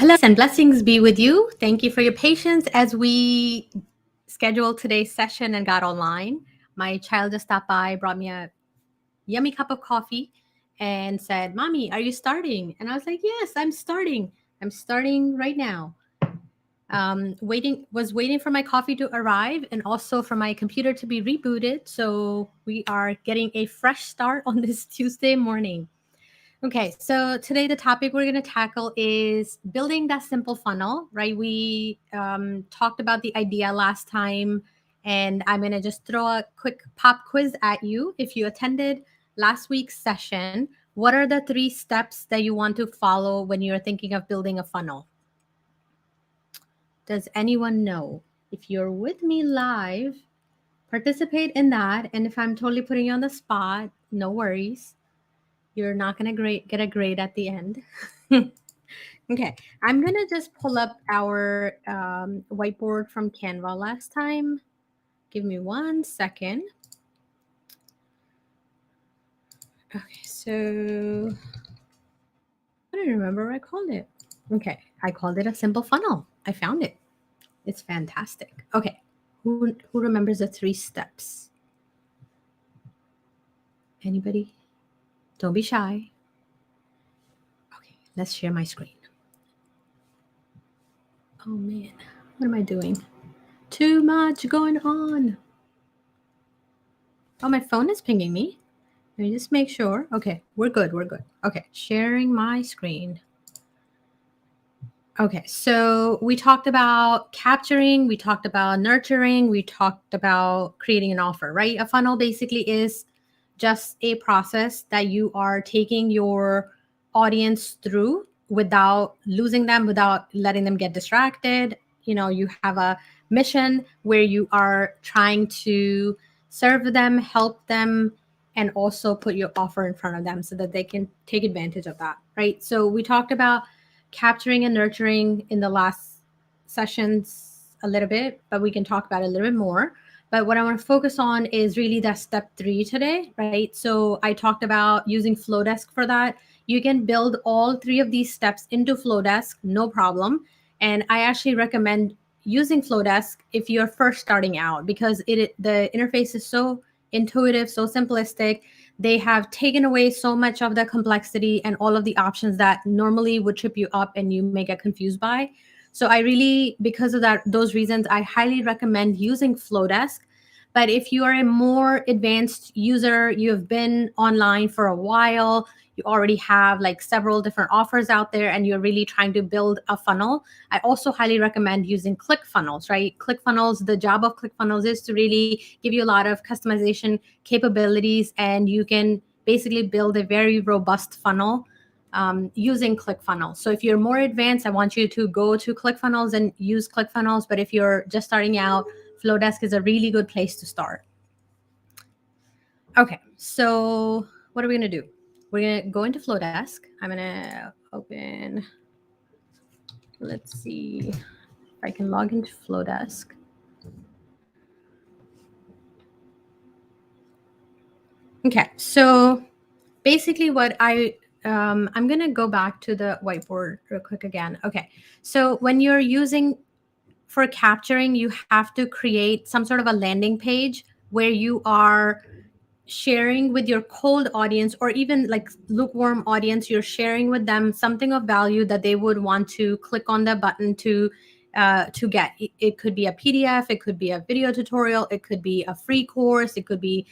and blessings be with you. Thank you for your patience as we scheduled today's session and got online. My child just stopped by, brought me a yummy cup of coffee, and said, "Mommy, are you starting?" And I was like, "Yes, I'm starting. I'm starting right now." Waiting for my coffee to arrive and also for my computer to be rebooted. So we are getting a fresh start on this Tuesday morning. Okay, so today the topic we're going to tackle is building that simple funnel, right? We talked about the idea last time, and I'm going to just throw a quick pop quiz at you. If you attended last week's session, what are the 3 steps that you want to follow when you're thinking of building a funnel? Does anyone know? If you're with me live, participate in that. And if I'm totally putting you on the spot, no worries. You're not going to get a grade at the end. Okay, I'm going to just pull up our whiteboard from Canva last time. Give me 1 second. Okay, so I don't remember what I called it. Okay, I called it a simple funnel. I found it. It's fantastic. Okay, who remembers the 3 steps? Anybody? Don't be shy. Okay, let's share my screen. Oh man, what am I doing? Too much going on. Oh, my phone is pinging me. Let me just make sure. Okay, we're good. Okay, sharing my screen. Okay, so we talked about capturing, we talked about nurturing, we talked about creating an offer, right? A funnel basically is just a process that you are taking your audience through without losing them, without letting them get distracted. You know, you have a mission where you are trying to serve them, help them, and also put your offer in front of them so that they can take advantage of that, right? So we talked about capturing and nurturing in the last sessions a little bit, but we can talk about it a little bit more. But what I want to focus on is really that step 3 today, right? So I talked about using Flodesk for that. You can build all 3 of these steps into Flodesk, no problem. And I actually recommend using Flodesk if you're first starting out because the interface is so intuitive, so simplistic. They have taken away so much of the complexity and all of the options that normally would trip you up and you may get confused by. So I really, because of those reasons, I highly recommend using Flodesk. But if you are a more advanced user, you have been online for a while, you already have like several different offers out there, and you're really trying to build a funnel, I also highly recommend using ClickFunnels, right? ClickFunnels, the job of ClickFunnels is to really give you a lot of customization capabilities, and you can basically build a very robust funnel using ClickFunnels. So if you're more advanced, I want you to go to ClickFunnels and use ClickFunnels. But if you're just starting out, Flodesk is a really good place to start. Okay, so what are we going to do? We're going to go into Flodesk. I'm going to open, let's see if I can log into Flodesk. Okay, so basically what I'm going to go back to the whiteboard real quick again. Okay, so when you're using for capturing, you have to create some sort of a landing page where you are sharing with your cold audience or even like lukewarm audience. You're sharing with them something of value that they would want to click on the button to get. It could be a PDF, it could be a video tutorial, it could be a free course, it could be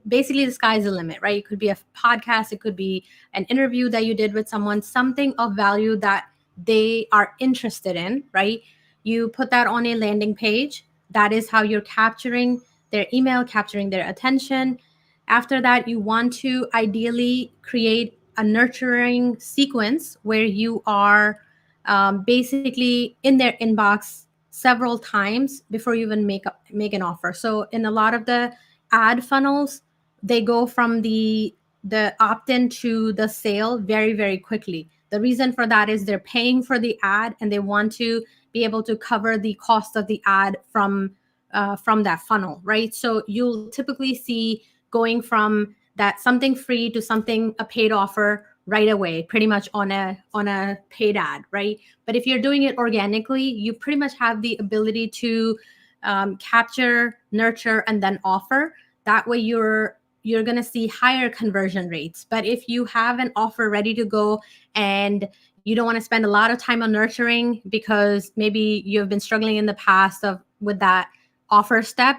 basically the sky's the limit, right? It could be a podcast, it could be an interview that you did with someone, something of value that they are interested in, right? You put that on a landing page. That is how you're capturing their email, capturing their attention. After that, you want to ideally create a nurturing sequence where you are basically in their inbox several times before you even make an offer. So in a lot of the ad funnels, they go from the opt-in to the sale very, very quickly. The reason for that is they're paying for the ad and they want to be able to cover the cost of the ad from that funnel, right? So you'll typically see going from that something free to something, a paid offer, right away, pretty much on a paid ad, right? But if you're doing it organically, you pretty much have the ability to capture, nurture, and then offer. That way you're going to see higher conversion rates. But if you have an offer ready to go and you don't want to spend a lot of time on nurturing because maybe you've been struggling in the past with that offer step,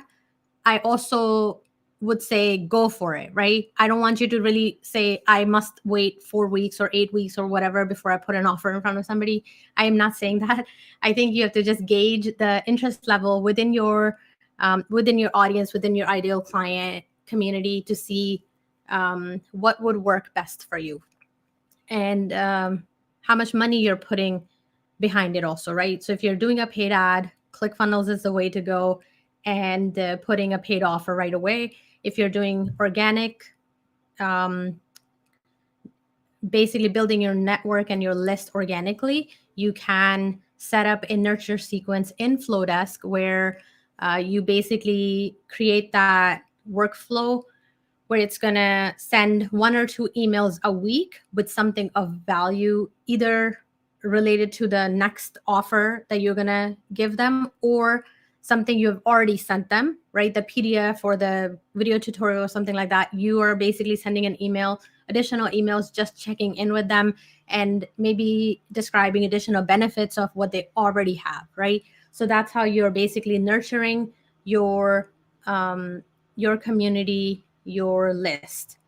I also would say go for it, right? I don't want you to really say I must wait 4 weeks or 8 weeks or whatever before I put an offer in front of somebody. I am not saying that. I think you have to just gauge the interest level within your audience, within your ideal client community to see what would work best for you, and how much money you're putting behind it also, right? So if you're doing a paid ad, ClickFunnels is the way to go, and putting a paid offer right away. If you're doing organic, um, basically building your network and your list organically, you can set up a nurture sequence in Flodesk where you basically create that workflow where it's going to send 1 or 2 emails a week with something of value, either related to the next offer that you're going to give them or something you've already sent them, right? The PDF or the video tutorial or something like that. You are basically sending an email, additional emails, just checking in with them and maybe describing additional benefits of what they already have, right? So that's how you're basically nurturing your community, your list.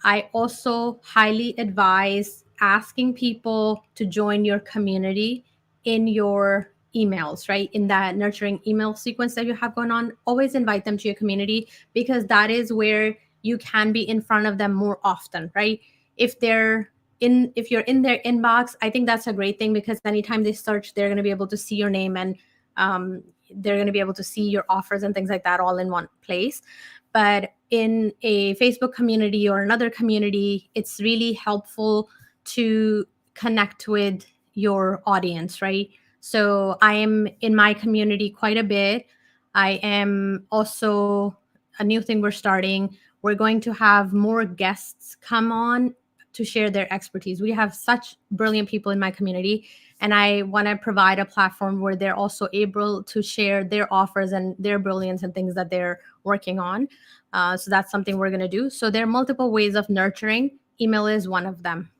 I also highly advise asking people to join your community in your emails, right? In that nurturing email sequence that you have going on, always invite them to your community because that is where you can be in front of them more often, right? If you're in their inbox, I think that's a great thing because anytime they search, they're going to be able to see your name and they're going to be able to see your offers and things like that all in one place. But in a Facebook community or another community, it's really helpful to connect with your audience, right? So I am in my community quite a bit. I am also, a new thing we're starting, we're going to have more guests come on to share their expertise. We have such brilliant people in my community, and I want to provide a platform where they're also able to share their offers and their brilliance and things that they're working on. So that's something we're going to do. So there are multiple ways of nurturing. Email is one of them.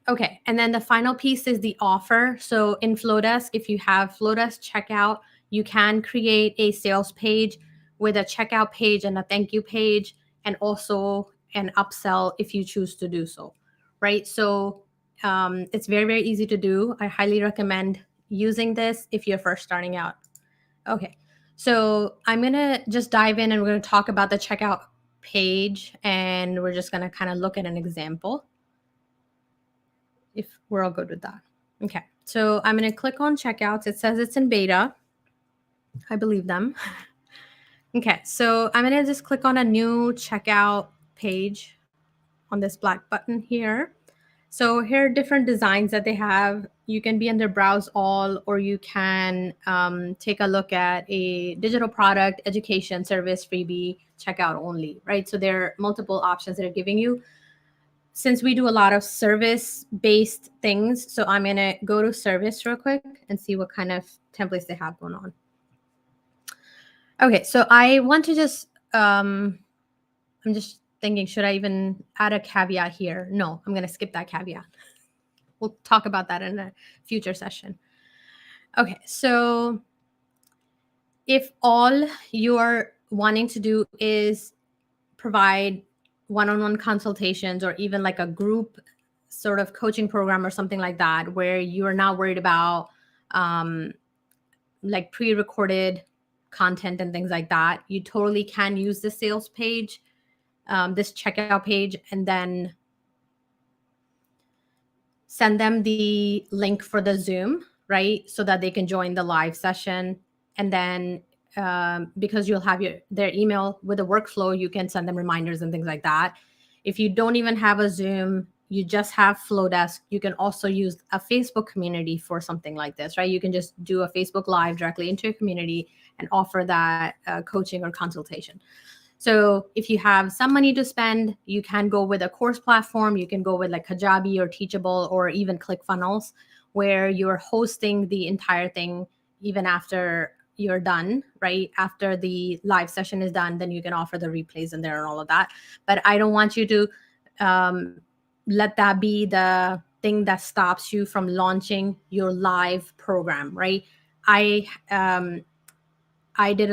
Okay, and then the final piece is the offer. So in Flodesk, if you have Flodesk checkout, you can create a sales page with a checkout page and a thank you page, and also an upsell if you choose to do so, right? So it's very, very easy to do. I highly recommend using this if you're first starting out. Okay, so I'm gonna just dive in and we're gonna talk about the checkout page, and we're just gonna kind of look at an example if we're all good with that. Okay, so I'm gonna click on checkouts. It says it's in beta. I believe them. Okay, so I'm gonna just click on a new checkout page on this black button here. So here are different designs that they have. You can be under browse all, or you can take a look at a digital product, education, service, freebie, checkout only, right? So there are multiple options that are giving you. Since we do a lot of service-based things, so I'm gonna go to service real quick and see what kind of templates they have going on. Okay, so I want to just, I'm just thinking, should I even add a caveat here? No, I'm gonna skip that caveat. We'll talk about that in a future session. Okay, so if all you're wanting to do is provide one-on-one consultations or even like a group sort of coaching program or something like that, where you are not worried about like pre-recorded content and things like that, you totally can use the sales page, this checkout page, and then send them the link for the Zoom, right? So that they can join the live session. And then because you'll have their email with a workflow, you can send them reminders and things like that. If you don't even have a Zoom, you just have Flodesk, you can also use a Facebook community for something like this, right? You can just do a Facebook Live directly into your community and offer that coaching or consultation. So if you have some money to spend, you can go with a course platform. You can go with like Kajabi or Teachable or even ClickFunnels, where you're hosting the entire thing even after you're done, right? After the live session is done, then you can offer the replays in there and all of that. But I don't want you to um, let that be the thing that stops you from launching your live program, right? I um, I did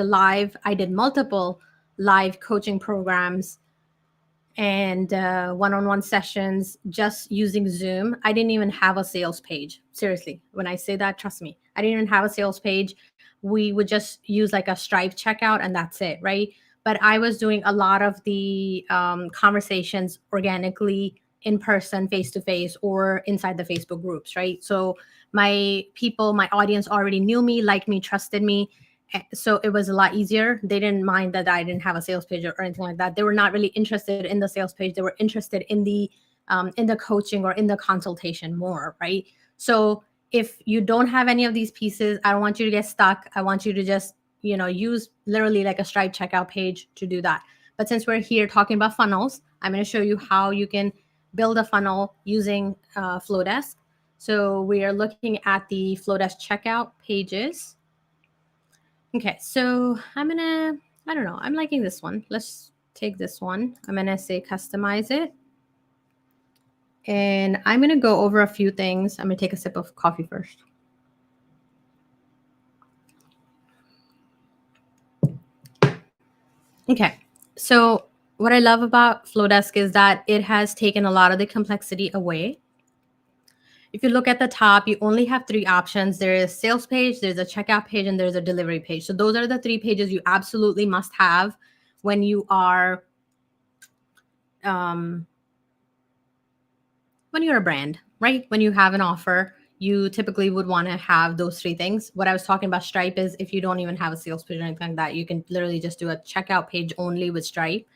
multiple live coaching programs and one-on-one sessions just using Zoom. I didn't even have a sales page. Seriously, when I say that, trust me, I didn't even have a sales page. We would just use like a Stripe checkout and that's it, right? But I was doing a lot of the conversations organically in person, face to face, or inside the Facebook groups, right? So my people, my audience already knew me, liked me, trusted me, so it was a lot easier. They didn't mind that I didn't have a sales page or anything like that. They were not really interested in the sales page. They were interested in the coaching or in the consultation more, right? So if you don't have any of these pieces, I don't want you to get stuck. I want you to just use literally like a Stripe checkout page to do that. But since we're here talking about funnels, I'm going to show you how you can build a funnel using Flodesk. So we are looking at the Flodesk checkout pages. Okay, so I don't know, I'm liking this one. Let's take this one. I'm gonna say customize it. And I'm gonna go over a few things. I'm gonna take a sip of coffee first. Okay, so what I love about Flodesk is that it has taken a lot of the complexity away. If you look at the top, you only have three options. There is sales page, there's a checkout page, and there's a delivery page. So those are the three pages you absolutely must have when you are um, when you're a brand, right? When you have an offer, you typically would want to have those three things. What I was talking about Stripe is if you don't even have a sales page or anything like that, you can literally just do a checkout page only with Stripe.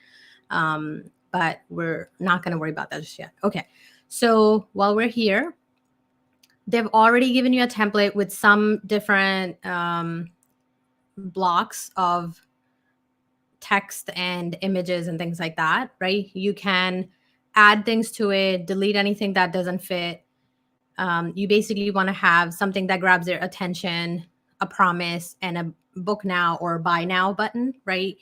But we're not going to worry about that just yet. Okay. So while we're here, they've already given you a template with some different blocks of text and images and things like that, right? You can add things to it, delete anything that doesn't fit. You basically want to have something that grabs their attention, a promise, and a book now or buy now button, right?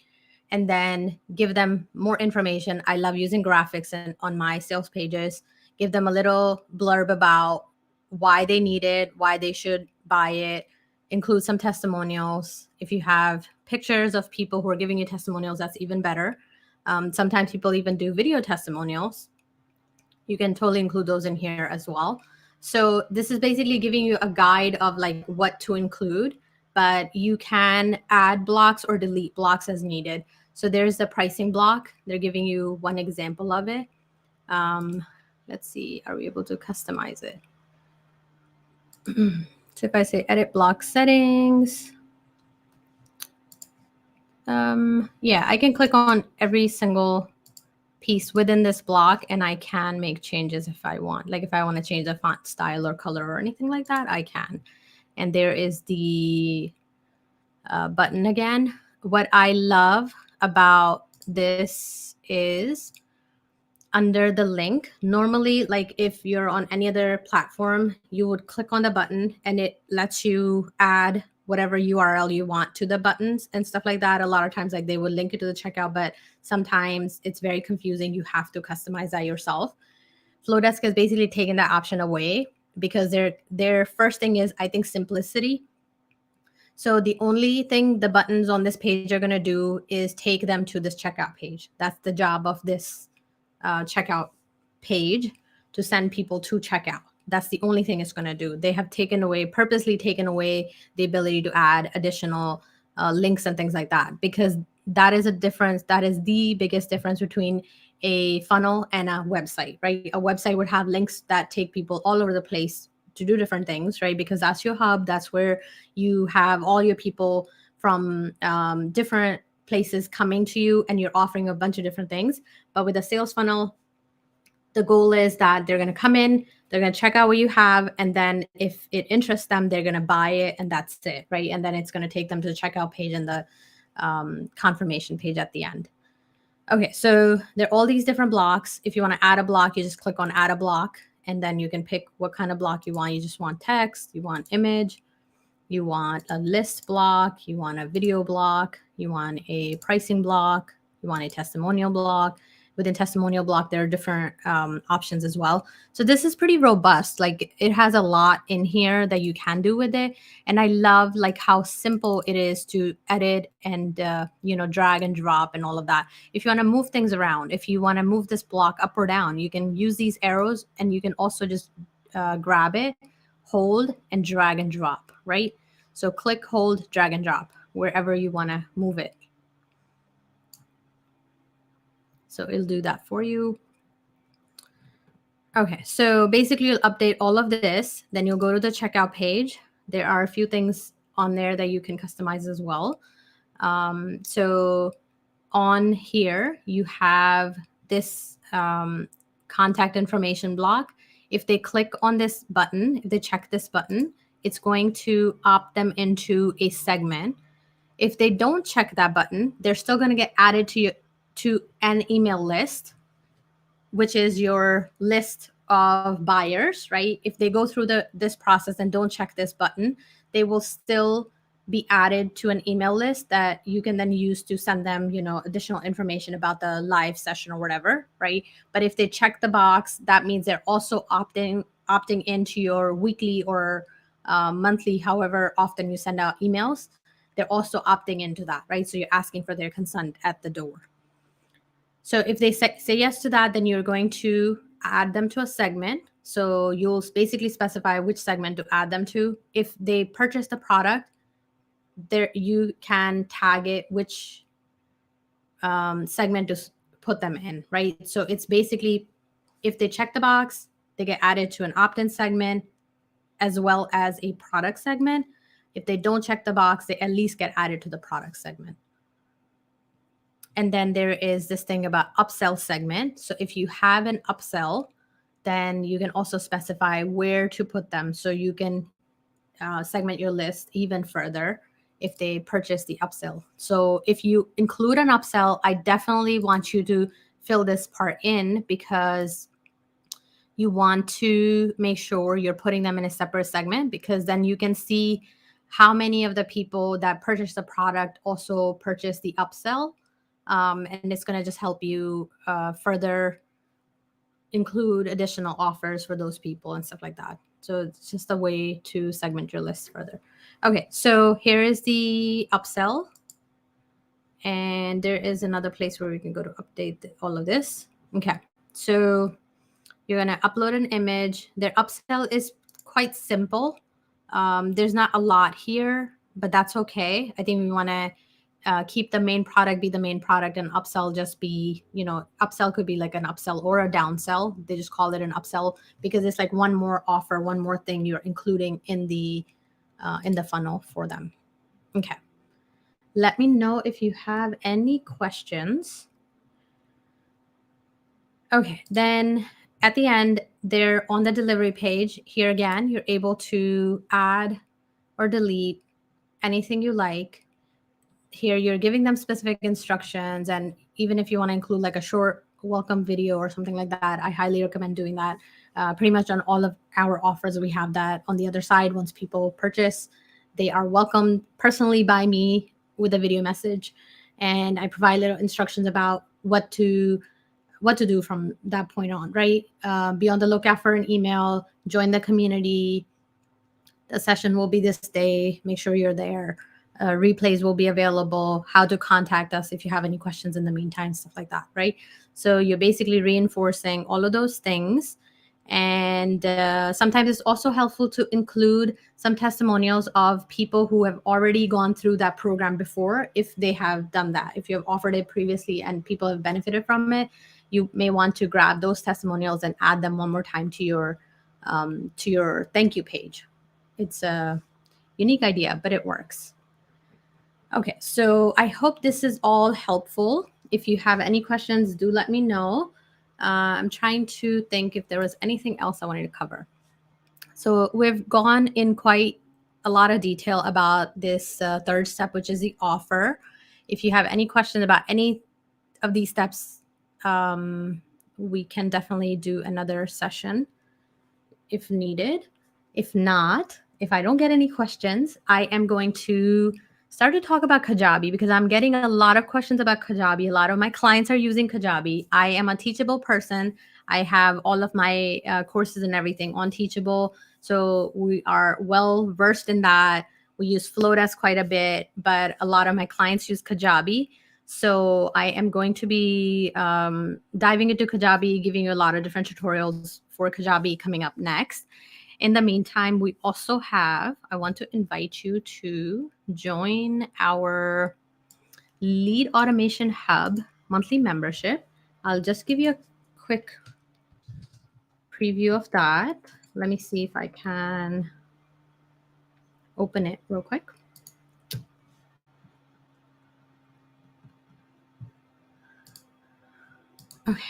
And then give them more information. I love using graphics on my sales pages. Give them a little blurb about why they need it, why they should buy it. Include some testimonials. If you have pictures of people who are giving you testimonials, that's even better. Sometimes people even do video testimonials. You can totally include those in here as well. So this is basically giving you a guide of like what to include, but you can add blocks or delete blocks as needed. So there's the pricing block. They're giving you one example of it. Let's see, are we able to customize it? So if I say edit block settings, yeah, I can click on every single piece within this block and I can make changes if I want. Like if I want to change the font style or color or anything like that, I can. And there is the button again. What I love about this is under the link. Normally, like if you're on any other platform, you would click on the button and it lets you add whatever URL you want to the buttons and stuff like that. A lot of times, like they will link it to the checkout, but sometimes it's very confusing. You have to customize that yourself. Flodesk has basically taken that option away because their first thing is, I think, simplicity. So the only thing the buttons on this page are going to do is take them to this checkout page. That's the job of this checkout page, to send people to checkout. That's the only thing it's going to do. They have purposely taken away the ability to add additional links and things like that, because that is a difference. That is the biggest difference between a funnel and a website, right? A website would have links that take people all over the place to do different things, right? Because that's your hub. That's where you have all your people from different places coming to you, and you're offering a bunch of different things. But with a sales funnel, the goal is that they're going to come in, they're going to check out what you have, and then if it interests them, they're going to buy it, and that's it, right? And then it's going to take them to the checkout page and the confirmation page at the end. Okay, so there are all these different blocks. If you want to add a block, you just click on add a block, and then you can pick what kind of block you want. You just want text, you want image, you want a list block, you want a video block, you want a pricing block, you want a testimonial block. Within testimonial block, there are different options as well. So this is pretty robust. Like it has a lot in here that you can do with it. And I love like how simple it is to edit and, drag and drop and all of that. If you want to move things around, if you want to move this block up or down, you can use these arrows, and you can also just grab it, hold, and drag and drop, right? So click, hold, drag and drop wherever you want to move it. So it'll do that for you. Okay, so basically you'll update all of this. Then you'll go to the checkout page. There are a few things on there that you can customize as well. So on here, you have this contact information block. If they click on this button, if they check this button, it's going to opt them into a segment. If they don't check that button, they're still going to get added to an email list, which is your list of buyers, right? If they go through this process and don't check this button, they will still be added to an email list that you can then use to send them, additional information about the live session or whatever, right? But if they check the box, that means they're also opting into your weekly or monthly, however often you send out emails. They're also opting into that, right? So you're asking for their consent at the door. So if they say yes to that, then you're going to add them to a segment. So you'll basically specify which segment to add them to. If they purchase the product, there you can tag it which segment to put them in, right? So it's basically, if they check the box, they get added to an opt-in segment as well as a product segment. If they don't check the box, they at least get added to the product segment. And then there is this thing about upsell segment. So if you have an upsell, then you can also specify where to put them. So you can segment your list even further if they purchase the upsell. So if you include an upsell, I definitely want you to fill this part in, because you want to make sure you're putting them in a separate segment, because then you can see how many of the people that purchase the product also purchase the upsell. And it's going to just help you further include additional offers for those people and stuff like that. So it's just a way to segment your list further. Okay, so here is the upsell. And there is another place where we can go to update all of this. Okay, so you're going to upload an image. Their upsell is quite simple. There's not a lot here, but that's okay. I think we want to keep the main product be the main product, and upsell just be, upsell could be like an upsell or a downsell. They just call it an upsell because it's like one more offer, one more thing you're including in the funnel for them. Okay. Let me know if you have any questions. Okay, then at the end, they're on the delivery page. Here again, you're able to add or delete anything you like. Here you're giving them specific instructions, and even if you want to include like a short welcome video or something like that, I highly recommend doing that. Pretty much on all of our offers, we have that on the other side. Once people purchase, they are welcomed personally by me with a video message, and I provide little instructions about what to do from that point on, right? Be on the lookout for an email, join the community. The session will be this day. Make sure you're there. Replays will be available, how to contact us if you have any questions in the meantime, stuff like that, right? So you're basically reinforcing all of those things. And sometimes it's also helpful to include some testimonials of people who have already gone through that program before, if they have done that. If you have offered it previously and people have benefited from it, you may want to grab those testimonials and add them one more time to your thank you page. It's a unique idea, but it works. Okay, so I hope this is all helpful. If you have any questions, do let me know. I'm trying to think if there was anything else I wanted to cover. So we've gone in quite a lot of detail about this third step, which is the offer. If you have any questions about any of these steps, we can definitely do another session if needed. If not, if I don't get any questions, I am going to start to talk about Kajabi because I'm getting a lot of questions about Kajabi. A lot of my clients are using Kajabi. I am a Teachable person. I have all of my courses and everything on Teachable. So we are well versed in that. We use Flodesk quite a bit, but a lot of my clients use Kajabi. So I am going to be diving into Kajabi, giving you a lot of different tutorials for Kajabi coming up next. In the meantime, we also have, I want to invite you to join our Lead Automation Hub monthly membership. I'll just give you a quick preview of that. Let me see if I can open it real quick. Okay,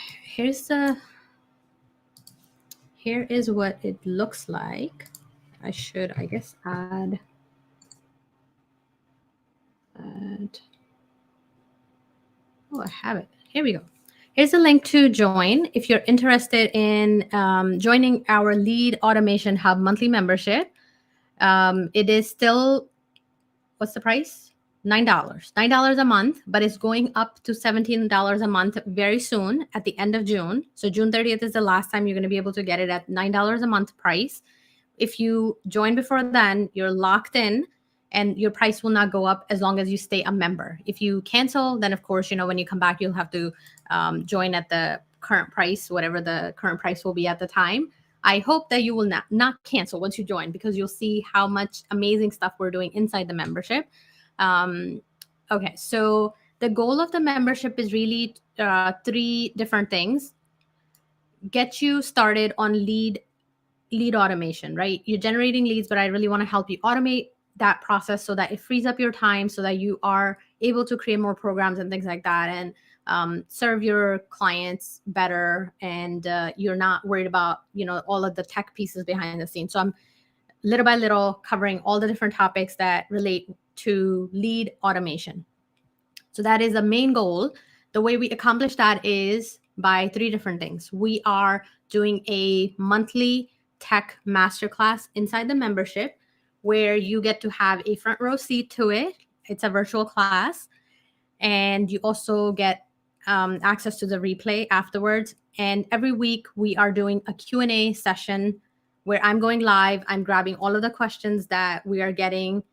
here is what it looks like. I should, I guess, add. Oh, I have it. Here we go. Here's a link to join if you're interested in joining our Lead Automation Hub monthly membership. It is still, what's the price? $9. $9 a month, but it's going up to $17 a month very soon at the end of June. So June 30th is the last time you're going to be able to get it at $9 a month price. If you join before then, you're locked in and your price will not go up as long as you stay a member. If you cancel, then of course, when you come back, you'll have to join at the current price, whatever the current price will be at the time. I hope that you will not cancel once you join because you'll see how much amazing stuff we're doing inside the membership. Okay, so the goal of the membership is really 3 different things. Get you started on lead automation, right? You're generating leads, but I really want to help you automate that process so that it frees up your time so that you are able to create more programs and things like that and serve your clients better. And you're not worried about, all of the tech pieces behind the scenes. So I'm little by little covering all the different topics that relate to lead automation. So that is the main goal. The way we accomplish that is by 3 different things. We are doing a monthly tech masterclass inside the membership where you get to have a front row seat to it. It's a virtual class. And you also get access to the replay afterwards. And every week we are doing a Q&A session where I'm going live. I'm grabbing all of the questions that we are getting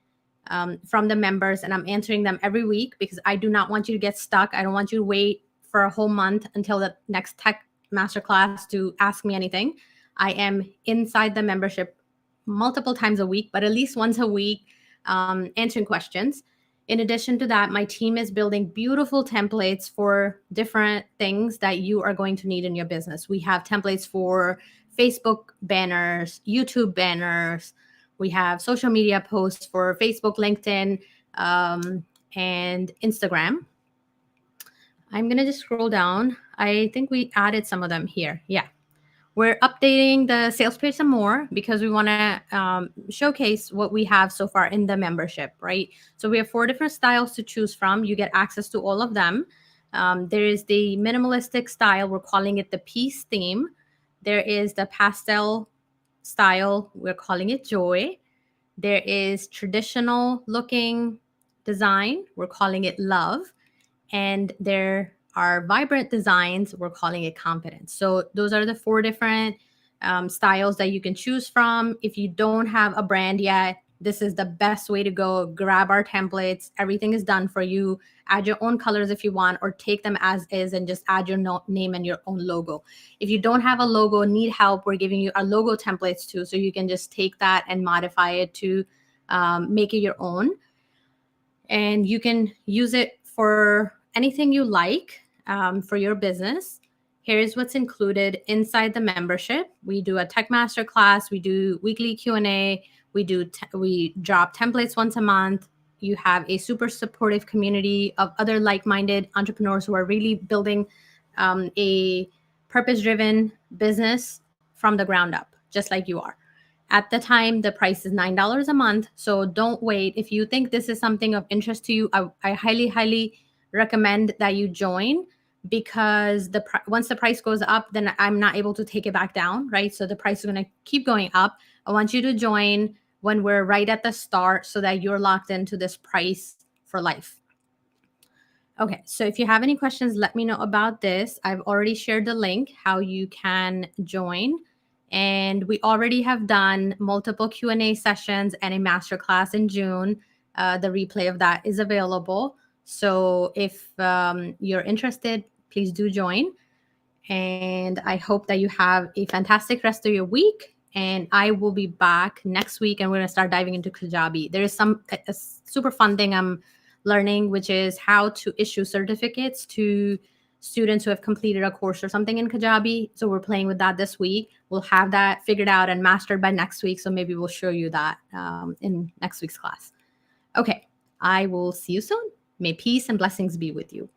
from the members, and I'm answering them every week because I do not want you to get stuck. I don't want you to wait for a whole month until the next tech masterclass to ask me anything. I am inside the membership multiple times a week, but at least once a week, answering questions. In addition to that, my team is building beautiful templates for different things that you are going to need in your business. We have templates for Facebook banners, YouTube banners. We have social media posts for Facebook, LinkedIn, and Instagram. I'm going to just scroll down. I think we added some of them here. Yeah. We're updating the sales page some more because we want to showcase what we have so far in the membership, right? So we have 4 different styles to choose from. You get access to all of them. There is the minimalistic style. We're calling it the peace theme. There is the pastel style. We're calling it joy. There is traditional looking design. We're calling it love. And there are vibrant designs. We're calling it confidence. So those are the 4 different styles that you can choose from. If you don't have a brand yet, this is the best way to go. Grab our templates. Everything is done for you. Add your own colors if you want, or take them as is and just add your name and your own logo. If you don't have a logo, need help, we're giving you our logo templates too. So you can just take that and modify it to make it your own. And you can use it for anything you like for your business. Here's what's included inside the membership. We do a tech master class. We do weekly Q&A. We drop templates once a month. You have a super supportive community of other like-minded entrepreneurs who are really building a purpose-driven business from the ground up, just like you are. At the time, the price is $9 a month. So don't wait. If you think this is something of interest to you, I highly, highly recommend that you join. because once the price goes up, then I'm not able to take it back down, right? So the price is going to keep going up. I want you to join when we're right at the start so that you're locked into this price for life. Okay, so if you have any questions, let me know about this. I've already shared the link, how you can join. And we already have done multiple Q&A sessions and a masterclass in June. The replay of that is available. So if you're interested, please do join. And I hope that you have a fantastic rest of your week. And I will be back next week, and we're going to start diving into Kajabi. There is a super fun thing I'm learning, which is how to issue certificates to students who have completed a course or something in Kajabi. So we're playing with that this week. We'll have that figured out and mastered by next week. So maybe we'll show you that in next week's class. Okay, I will see you soon. May peace and blessings be with you.